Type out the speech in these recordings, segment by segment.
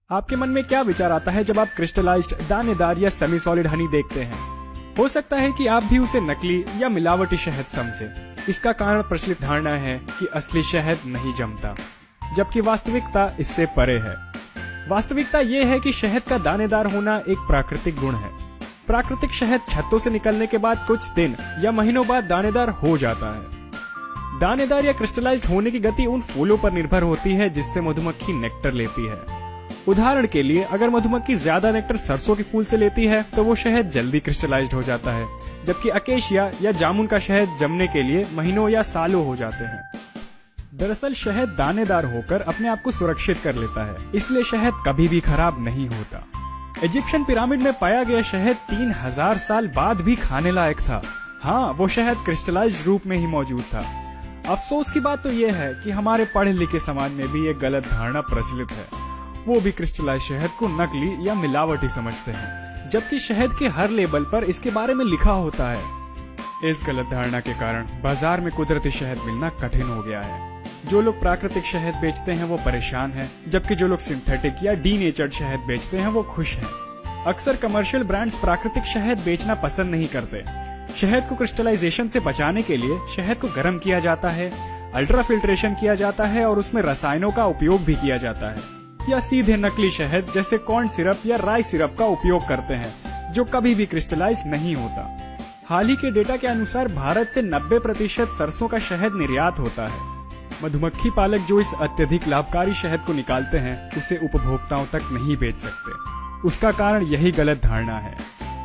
आपके मन में क्या विचार आता है जब आप क्रिस्टलाइज्ड, दानेदार या सेमी सॉलिड हनी देखते हैं? हो सकता है कि आप भी उसे नकली या मिलावटी शहद समझें। इसका कारण प्रचलित धारणा है कि असली शहद नहीं जमता, जबकि वास्तविकता इससे परे है। वास्तविकता ये है कि शहद का दानेदार होना एक प्राकृतिक गुण है। प्राकृतिक शहद छत्तों से निकलने के बाद कुछ दिन या महीनों बाद दानेदार हो जाता है। दानेदार या क्रिस्टलाइज्ड होने की गति उन फूलों पर निर्भर होती है जिससे मधुमक्खी नेक्टर लेती है। उदाहरण के लिए, अगर मधुमक्खी ज्यादा नेक्टर सरसों के फूल से लेती है तो वो शहद जल्दी क्रिस्टलाइज्ड हो जाता है, जबकि अकेशिया या जामुन का शहद जमने के लिए महीनों या सालों हो जाते हैं। दरअसल शहद दानेदार होकर अपने आप को सुरक्षित कर लेता है, इसलिए शहद कभी भी खराब नहीं होता। इजिप्शियन पिरामिड में पाया गया शहद 3000 साल बाद भी खाने लायक था। हाँ, वो शहद क्रिस्टलाइज्ड रूप में ही मौजूद था। अफसोस की बात तो यह है कि हमारे पढ़े लिखे समाज में भी ये गलत धारणा प्रचलित है। वो भी क्रिस्टलाइज शहद को नकली या मिलावटी समझते हैं, जबकि शहद के हर लेबल पर इसके बारे में लिखा होता है। इस गलत धारणा के कारण बाजार में कुदरती शहद मिलना कठिन हो गया है। जो लोग प्राकृतिक शहद बेचते हैं वो परेशान हैं, जबकि जो लोग सिंथेटिक या डीनेचर्ड शहद बेचते हैं वो खुश हैं। अक्सर कमर्शियल ब्रांड्स प्राकृतिक शहद बेचना पसंद नहीं करते। शहद को क्रिस्टलाइजेशन से बचाने के लिए शहद को गर्म किया जाता है, अल्ट्रा फिल्ट्रेशन किया जाता है और उसमें रसायनों का उपयोग भी किया जाता है, या सीधे नकली शहद जैसे कॉर्न सिरप या राई सिरप का उपयोग करते हैं, जो कभी भी क्रिस्टलाइज नहीं होता। हाल ही के डेटा के अनुसार भारत से 90% सरसों का शहद निर्यात होता है। मधुमक्खी पालक जो इस अत्यधिक लाभकारी शहद को निकालते हैं, उसे उपभोक्ताओं तक नहीं बेच सकते। उसका कारण यही गलत धारणा है।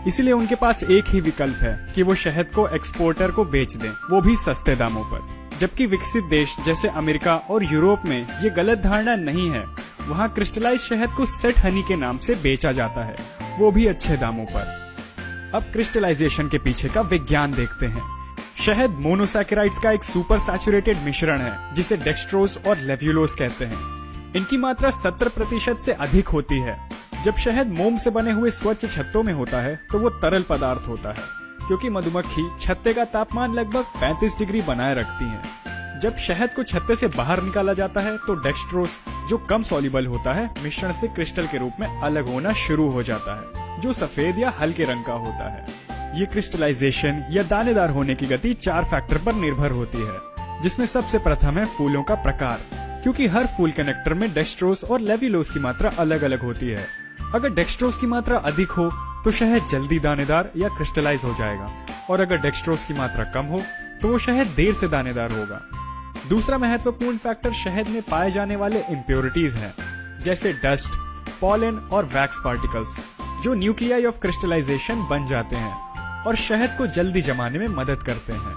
इसलिए उनके पास एक ही विकल्प है कि वो शहद को एक्सपोर्टर को बेच दें, वो भी सस्ते दामों पर। जबकि विकसित देश जैसे अमेरिका और यूरोप में ये गलत धारणा नहीं है। वहाँ क्रिस्टलाइज शहद को सेट हनी के नाम से बेचा जाता है, वो भी अच्छे दामों पर। अब क्रिस्टलाइजेशन के पीछे का विज्ञान देखते हैं। शहद मोनोसैकेराइड्स का एक सुपर सैचुरेटेड मिश्रण है, जिसे डेक्सट्रोज और लेव्युलोज कहते हैं। इनकी मात्रा 70% से अधिक होती है। जब शहद मोम से बने हुए स्वच्छ छत्तों में होता है तो वो तरल पदार्थ होता है, क्योंकि मधुमक्खी छत्ते का तापमान लगभग 35 डिग्री बनाए रखती हैं। जब शहद को छत्ते से बाहर निकाला जाता है तो डेक्सट्रोज, जो कम सॉल्युबल होता है, मिश्रण से क्रिस्टल के रूप में अलग होना शुरू हो जाता है, जो सफेद या हल्के रंग का होता है। ये क्रिस्टलाइजेशन या दानेदार होने की गति 4 फैक्टर पर निर्भर होती है, जिसमें सबसे प्रथम है फूलों का प्रकार, क्योंकि हर फूल के नेक्टर में डेक्सट्रोज और लेव्युलोज की मात्रा अलग अलग होती है। अगर डेक्सट्रोज की मात्रा अधिक हो तो शहद जल्दी दानेदार या क्रिस्टलाइज हो जाएगा, और अगर डेक्सट्रोज की मात्रा कम हो तो वो शहद देर से दानेदार होगा। दूसरा महत्वपूर्ण फैक्टर शहद में पाए जाने वाले इम्प्योरिटीज हैं, जैसे डस्ट, पॉलन और वैक्स पार्टिकल्स, जो न्यूक्लियाई ऑफ क्रिस्टलाइजेशन बन जाते हैं और शहद को जल्दी जमाने में मदद करते हैं।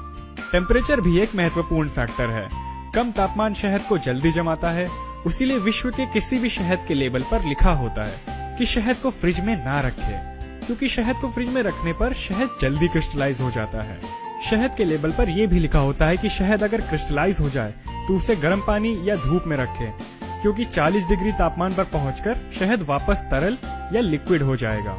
टेम्परेचर भी एक महत्वपूर्ण फैक्टर है। कम तापमान शहद को जल्दी जमाता है, इसीलिए विश्व के किसी भी शहद के लेबल पर लिखा होता है कि शहद को फ्रिज में ना रखें, क्योंकि शहद को फ्रिज में रखने पर शहद जल्दी क्रिस्टलाइज हो जाता है। शहद के लेबल पर यह भी लिखा होता है कि शहद अगर क्रिस्टलाइज हो जाए तो उसे गर्म पानी या धूप में रखें, क्योंकि 40 डिग्री तापमान पर पहुंचकर शहद वापस तरल या लिक्विड हो जाएगा।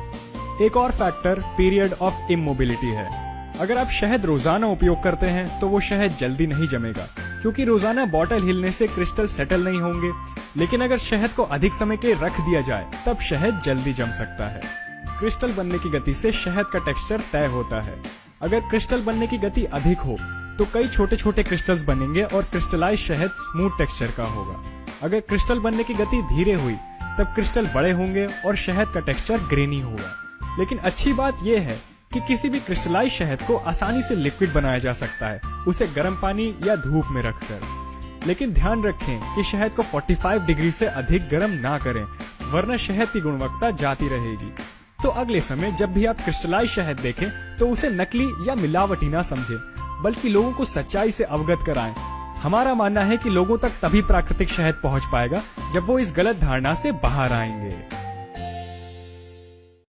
एक और फैक्टर पीरियड ऑफ इमोबिलिटी है। अगर आप शहद रोजाना उपयोग करते हैं तो वो शहद जल्दी नहीं जमेगा, क्योंकि रोजाना बॉटल हिलने से क्रिस्टल सेटल नहीं होंगे। लेकिन अगर शहद को अधिक समय के लिए रख दिया जाए तब शहद जल्दी जम सकता है। क्रिस्टल बनने की गति से शहद का टेक्सचर तय होता है। अगर क्रिस्टल बनने की गति अधिक हो तो कई छोटे छोटे क्रिस्टल्स बनेंगे और क्रिस्टलाइज शहद स्मूथ टेक्सचर का होगा। अगर क्रिस्टल बनने की गति धीरे हुई तब क्रिस्टल बड़े होंगे और शहद का टेक्सचर ग्रेनी होगा। लेकिन अच्छी बात यह है कि किसी भी क्रिस्टलाइज शहद को आसानी से लिक्विड बनाया जा सकता है, उसे गर्म पानी या धूप में रखकर। लेकिन ध्यान रखें कि शहद को 45 डिग्री से अधिक गर्म ना करें, वरना शहद की गुणवत्ता जाती रहेगी। तो अगले समय जब भी आप क्रिस्टलाइज शहद देखें तो उसे नकली या मिलावटी ना समझें, बल्कि लोगों को सच्चाई से अवगत कराएं। हमारा मानना है कि लोगों तक तभी प्राकृतिक शहद पहुंच पाएगा जब वो इस गलत धारणा से बाहर आएंगे।